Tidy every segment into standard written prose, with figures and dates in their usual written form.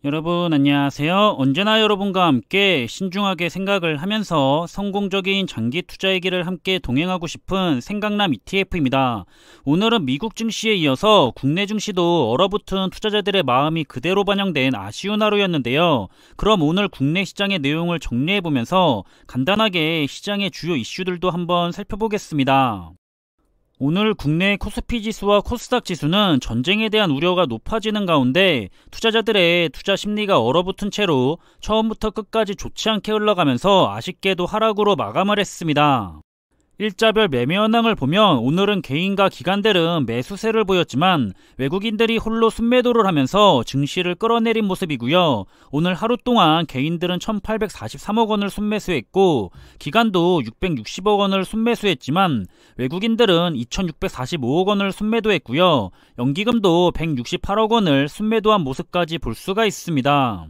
여러분 안녕하세요. 언제나 여러분과 함께 신중하게 생각을 하면서 성공적인 장기 투자의 길을 함께 동행하고 싶은 생강남 ETF입니다. 오늘은 미국 증시에 이어서 국내 증시도 얼어붙은 투자자들의 마음이 그대로 반영된 아쉬운 하루였는데요. 그럼 오늘 국내 시장의 내용을 정리해보면서 간단하게 시장의 주요 이슈들도 한번 살펴보겠습니다. 오늘 국내 코스피 지수와 코스닥 지수는 전쟁에 대한 우려가 높아지는 가운데 투자자들의 투자 심리가 얼어붙은 채로 처음부터 끝까지 좋지 않게 흘러가면서 아쉽게도 하락으로 마감을 했습니다. 일자별 매매 현황을 보면 오늘은 개인과 기관들은 매수세를 보였지만 외국인들이 홀로 순매도를 하면서 증시를 끌어내린 모습이고요. 오늘 하루 동안 개인들은 1843억 원을 순매수했고 기관도 660억 원을 순매수했지만 외국인들은 2645억 원을 순매도했고요. 연기금도 168억 원을 순매도한 모습까지 볼 수가 있습니다.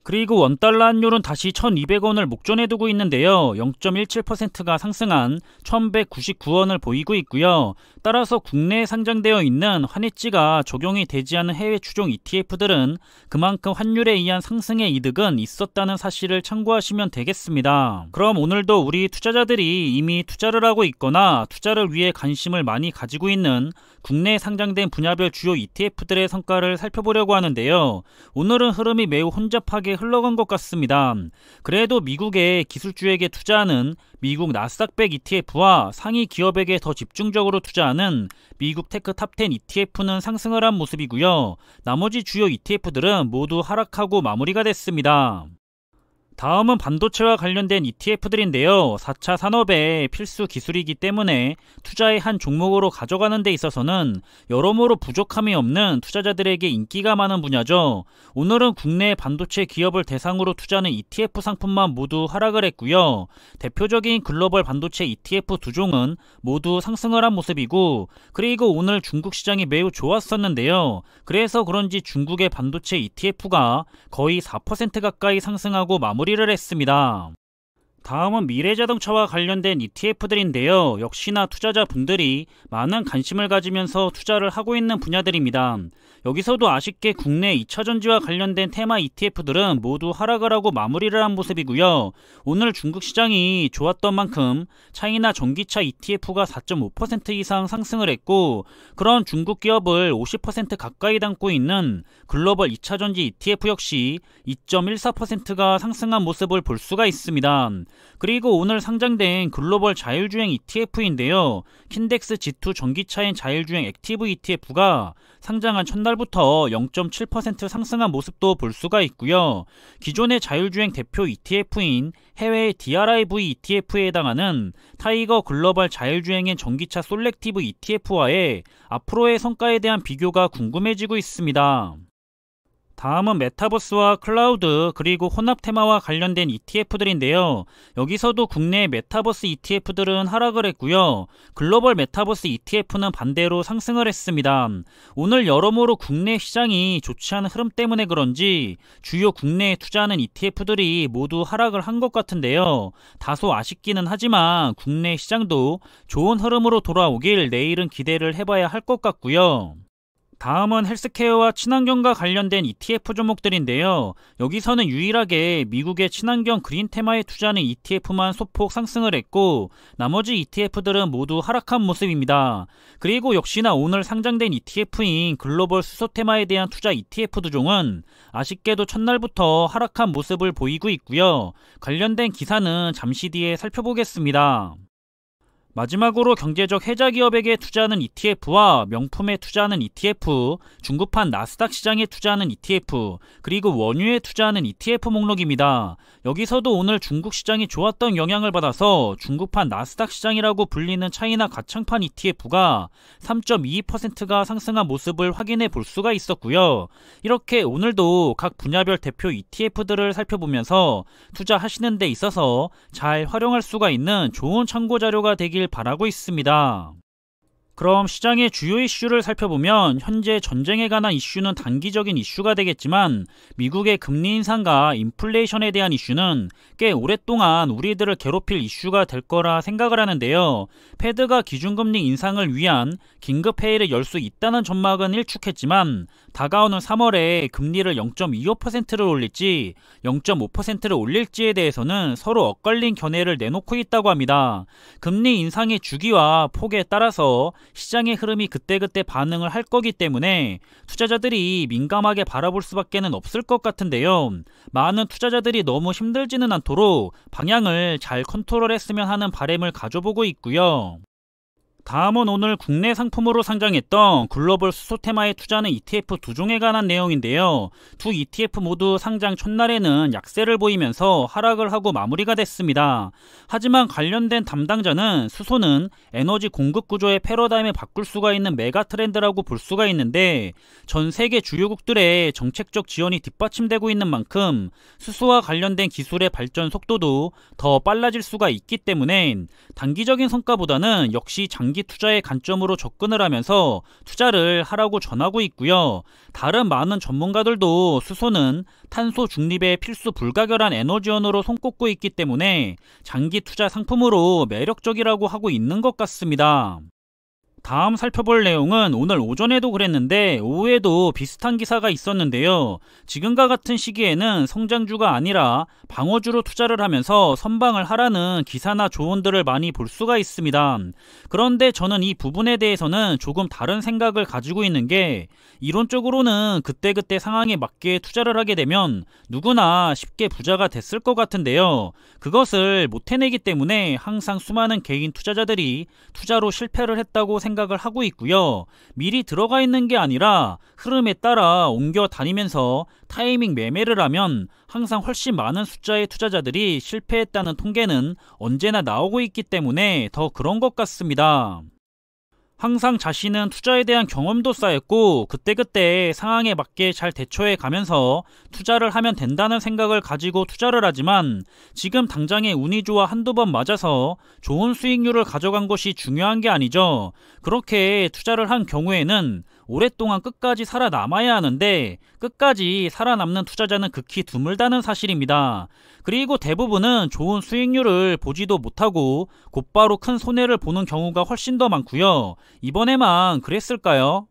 그리고 원달러 환율은 다시 1200원을 목전에 두고 있는데요. 0.17%가 상승한 1199원을 보이고 있고요. 따라서 국내에 상장되어 있는 환해지가 적용이 되지 않은 해외 추종 ETF들은 그만큼 환율에 의한 상승의 이득은 있었다는 사실을 참고하시면 되겠습니다. 그럼 오늘도 우리 투자자들이 이미 투자를 하고 있거나 투자를 위해 관심을 많이 가지고 있는 국내에 상장된 분야별 주요 ETF들의 성과를 살펴보려고 하는데요. 오늘은 흐름이 매우 혼잡하게 흘러간 것 같습니다. 그래도 미국의 기술주에게 투자하는 미국 나스닥 100 ETF와 상위 기업에게 더 집중적으로 투자하는 미국 테크 탑10 ETF는 상승을 한 모습이고요. 나머지 주요 ETF들은 모두 하락하고 마무리가 됐습니다. 다음은 반도체와 관련된 ETF들인데요. 4차 산업의 필수 기술이기 때문에 투자의 한 종목으로 가져가는 데 있어서는 여러모로 부족함이 없는 투자자들에게 인기가 많은 분야죠. 오늘은 국내 반도체 기업을 대상으로 투자하는 ETF 상품만 모두 하락을 했고요. 대표적인 글로벌 반도체 ETF 두 종은 모두 상승을 한 모습이고, 그리고 오늘 중국 시장이 매우 좋았었는데요. 그래서 그런지 중국의 반도체 ETF가 거의 4% 가까이 상승하고 마무리를 했습니다. 다음은 미래자동차와 관련된 ETF들인데요. 역시나 투자자분들이 많은 관심을 가지면서 투자를 하고 있는 분야들입니다. 여기서도 아쉽게 국내 2차전지와 관련된 테마 ETF들은 모두 하락을 하고 마무리를 한 모습이고요. 오늘 중국 시장이 좋았던 만큼 차이나 전기차 ETF가 4.5% 이상 상승을 했고, 그런 중국 기업을 50% 가까이 담고 있는 글로벌 2차전지 ETF 역시 2.14%가 상승한 모습을 볼 수가 있습니다. 그리고 오늘 상장된 글로벌 자율주행 ETF인데요. 킨덱스 G2 전기차인 자율주행 액티브 ETF가 상장한 첫날부터 0.7% 상승한 모습도 볼 수가 있고요. 기존의 자율주행 대표 ETF인 해외의 DRIV ETF에 해당하는 타이거 글로벌 자율주행인 전기차 솔렉티브 ETF와의 앞으로의 성과에 대한 비교가 궁금해지고 있습니다. 다음은 메타버스와 클라우드 그리고 혼합 테마와 관련된 ETF들인데요. 여기서도 국내 메타버스 ETF들은 하락을 했고요. 글로벌 메타버스 ETF는 반대로 상승을 했습니다. 오늘 여러모로 국내 시장이 좋지 않은 흐름 때문에 그런지 주요 국내에 투자하는 ETF들이 모두 하락을 한 것 같은데요. 다소 아쉽기는 하지만 국내 시장도 좋은 흐름으로 돌아오길 내일은 기대를 해봐야 할 것 같고요. 다음은 헬스케어와 친환경과 관련된 ETF 종목들인데요. 여기서는 유일하게 미국의 친환경 그린 테마에 투자하는 ETF만 소폭 상승을 했고, 나머지 ETF들은 모두 하락한 모습입니다. 그리고 역시나 오늘 상장된 ETF인 글로벌 수소 테마에 대한 투자 ETF 두 종은 아쉽게도 첫날부터 하락한 모습을 보이고 있고요. 관련된 기사는 잠시 뒤에 살펴보겠습니다. 마지막으로 경제적 혜자 기업에게 투자하는 ETF와 명품에 투자하는 ETF, 중국판 나스닥 시장에 투자하는 ETF, 그리고 원유에 투자하는 ETF 목록입니다. 여기서도 오늘 중국 시장이 좋았던 영향을 받아서 중국판 나스닥 시장이라고 불리는 차이나 가청판 ETF가 3.22%가 상승한 모습을 확인해 볼 수가 있었고요. 이렇게 오늘도 각 분야별 대표 ETF들을 살펴보면서 투자하시는 데 있어서 잘 활용할 수가 있는 좋은 참고 자료가 되길 바라고 있습니다. 그럼 시장의 주요 이슈를 살펴보면 현재 전쟁에 관한 이슈는 단기적인 이슈가 되겠지만 미국의 금리 인상과 인플레이션에 대한 이슈는 꽤 오랫동안 우리들을 괴롭힐 이슈가 될 거라 생각을 하는데요. 패드가 기준금리 인상을 위한 긴급회의를 열 수 있다는 전망은 일축했지만 다가오는 3월에 금리를 0.25%를 올릴지 0.5%를 올릴지에 대해서는 서로 엇갈린 견해를 내놓고 있다고 합니다. 금리 인상의 주기와 폭에 따라서 시장의 흐름이 그때그때 반응을 할 거기 때문에 투자자들이 민감하게 바라볼 수밖에 없을 것 같은데요. 많은 투자자들이 너무 힘들지는 않도록 방향을 잘 컨트롤했으면 하는 바람을 가져보고 있고요. 다음은 오늘 국내 상품으로 상장했던 글로벌 수소 테마에 투자하는 ETF 두 종에 관한 내용인데요. 두 ETF 모두 상장 첫날에는 약세를 보이면서 하락을 하고 마무리가 됐습니다. 하지만 관련된 담당자는 수소는 에너지 공급 구조의 패러다임을 바꿀 수가 있는 메가 트렌드라고 볼 수가 있는데 전 세계 주요국들의 정책적 지원이 뒷받침되고 있는 만큼 수소와 관련된 기술의 발전 속도도 더 빨라질 수가 있기 때문에 단기적인 성과보다는 역시 장기 투자의 관점으로 접근을 하면서 투자를 하라고 전하고 있고요. 다른 많은 전문가들도 수소는 탄소 중립의 필수 불가결한 에너지원으로 손꼽고 있기 때문에 장기 투자 상품으로 매력적이라고 하고 있는 것 같습니다. 다음 살펴볼 내용은 오늘 오전에도 그랬는데 오후에도 비슷한 기사가 있었는데요. 지금과 같은 시기에는 성장주가 아니라 방어주로 투자를 하면서 선방을 하라는 기사나 조언들을 많이 볼 수가 있습니다. 그런데 저는 이 부분에 대해서는 조금 다른 생각을 가지고 있는 게 이론적으로는 그때그때 상황에 맞게 투자를 하게 되면 누구나 쉽게 부자가 됐을 것 같은데요. 그것을 못 해내기 때문에 항상 수많은 개인 투자자들이 투자로 실패를 했다고 생각을 하고 있고요. 미리 들어가 있는 게 아니라 흐름에 따라 옮겨 다니면서 타이밍 매매를 하면 항상 훨씬 많은 숫자의 투자자들이 실패했다는 통계는 언제나 나오고 있기 때문에 더 그런 것 같습니다. 항상 자신은 투자에 대한 경험도 쌓였고 그때그때 상황에 맞게 잘 대처해 가면서 투자를 하면 된다는 생각을 가지고 투자를 하지만 지금 당장에 운이 좋아 한두 번 맞아서 좋은 수익률을 가져간 것이 중요한 게 아니죠. 그렇게 투자를 한 경우에는 오랫동안 끝까지 살아남아야 하는데 끝까지 살아남는 투자자는 극히 드물다는 사실입니다. 그리고 대부분은 좋은 수익률을 보지도 못하고 곧바로 큰 손해를 보는 경우가 훨씬 더 많고요. 이번에만 그랬을까요?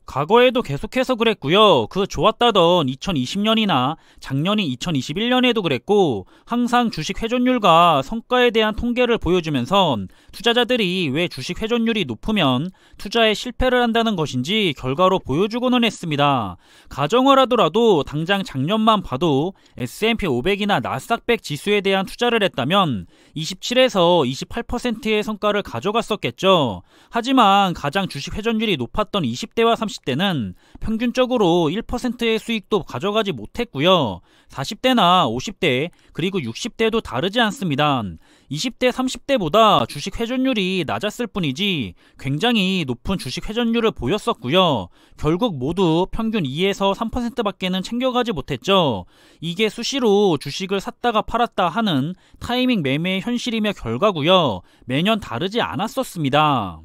과거에도 계속해서 그랬고요. 그 좋았다던 2020년이나 작년인 2021년에도 그랬고 항상 주식 회전율과 성과에 대한 통계를 보여주면서 투자자들이 왜 주식 회전율이 높으면 투자에 실패를 한다는 것인지 결과로 보여주고는 했습니다. 가정을 하더라도 당장 작년만 봐도 S&P 500이나 나스닥 100 지수에 대한 투자를 했다면 27에서 28%의 성과를 가져갔었겠죠. 하지만 가장 주식 회전율이 높았던 20대와 30대는 평균적으로 1%의 수익도 가져가지 못했고요. 40대나 50대 그리고 60대도 다르지 않습니다. 20대 30대보다 주식 회전율이 낮았을 뿐이지 굉장히 높은 주식 회전율을 보였었고요. 결국 모두 평균 2에서 3%밖에는 챙겨가지 못했죠. 이게 수시로 주식을 샀다가 팔았다 하는 타이밍 매매의 현실이며 결과고요. 매년 다르지 않았었습니다.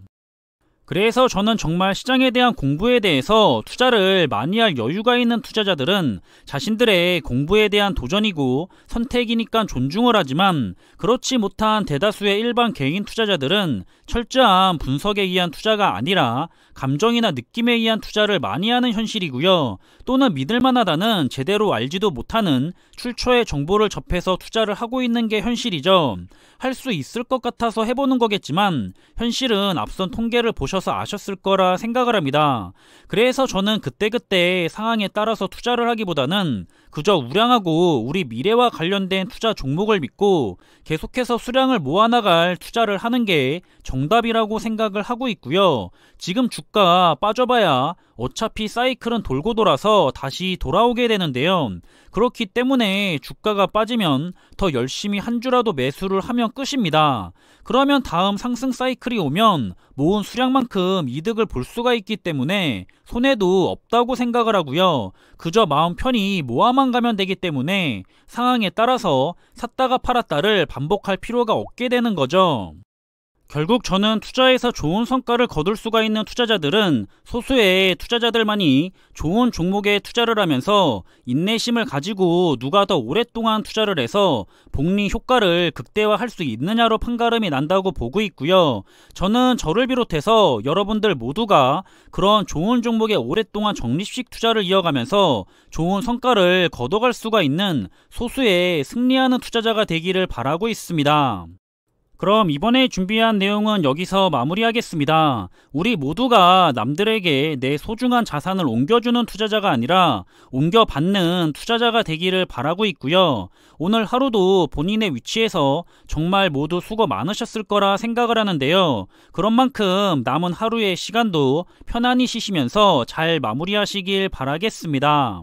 그래서 저는 정말 시장에 대한 공부에 대해서 투자를 많이 할 여유가 있는 투자자들은 자신들의 공부에 대한 도전이고 선택이니까 존중을 하지만 그렇지 못한 대다수의 일반 개인 투자자들은 철저한 분석에 의한 투자가 아니라 감정이나 느낌에 의한 투자를 많이 하는 현실이고요. 또는 믿을만하다는 제대로 알지도 못하는 출처의 정보를 접해서 투자를 하고 있는 게 현실이죠. 할 수 있을 것 같아서 해보는 거겠지만 현실은 앞선 통계를 보셔서 아셨을 거라 생각을 합니다. 그래서 저는 그때그때 상황에 따라서 투자를 하기보다는 그저 우량하고 우리 미래와 관련된 투자 종목을 믿고 계속해서 수량을 모아나갈 투자를 하는 게 정답이라고 생각을 하고 있고요. 지금 주가 빠져봐야 어차피 사이클은 돌고 돌아서 다시 돌아오게 되는데요. 그렇기 때문에 주가가 빠지면 더 열심히 한 주라도 매수를 하면 끝입니다. 그러면 다음 상승 사이클이 오면 모은 수량만큼 이득을 볼 수가 있기 때문에 손해도 없다고 생각을 하고요. 그저 마음 편히 모아만 가면 되기 때문에 상황에 따라서 샀다가 팔았다를 반복할 필요가 없게 되는 거죠. 결국 저는 투자에서 좋은 성과를 거둘 수가 있는 투자자들은 소수의 투자자들만이 좋은 종목에 투자를 하면서 인내심을 가지고 누가 더 오랫동안 투자를 해서 복리 효과를 극대화할 수 있느냐로 판가름이 난다고 보고 있고요. 저는 저를 비롯해서 여러분들 모두가 그런 좋은 종목에 오랫동안 적립식 투자를 이어가면서 좋은 성과를 거둬갈 수가 있는 소수의 승리하는 투자자가 되기를 바라고 있습니다. 그럼 이번에 준비한 내용은 여기서 마무리하겠습니다. 우리 모두가 남들에게 내 소중한 자산을 옮겨주는 투자자가 아니라 옮겨받는 투자자가 되기를 바라고 있고요. 오늘 하루도 본인의 위치에서 정말 모두 수고 많으셨을 거라 생각을 하는데요. 그런 만큼 남은 하루의 시간도 편안히 쉬시면서 잘 마무리하시길 바라겠습니다.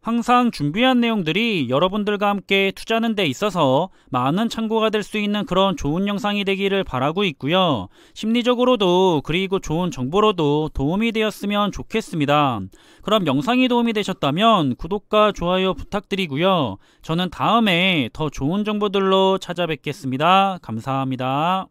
항상 준비한 내용들이 여러분들과 함께 투자하는 데 있어서 많은 참고가 될 수 있는 그런 좋은 영상이 되기를 바라고 있고요. 심리적으로도 그리고 좋은 정보로도 도움이 되었으면 좋겠습니다. 그럼 영상이 도움이 되셨다면 구독과 좋아요 부탁드리고요. 저는 다음에 더 좋은 정보들로 찾아뵙겠습니다. 감사합니다.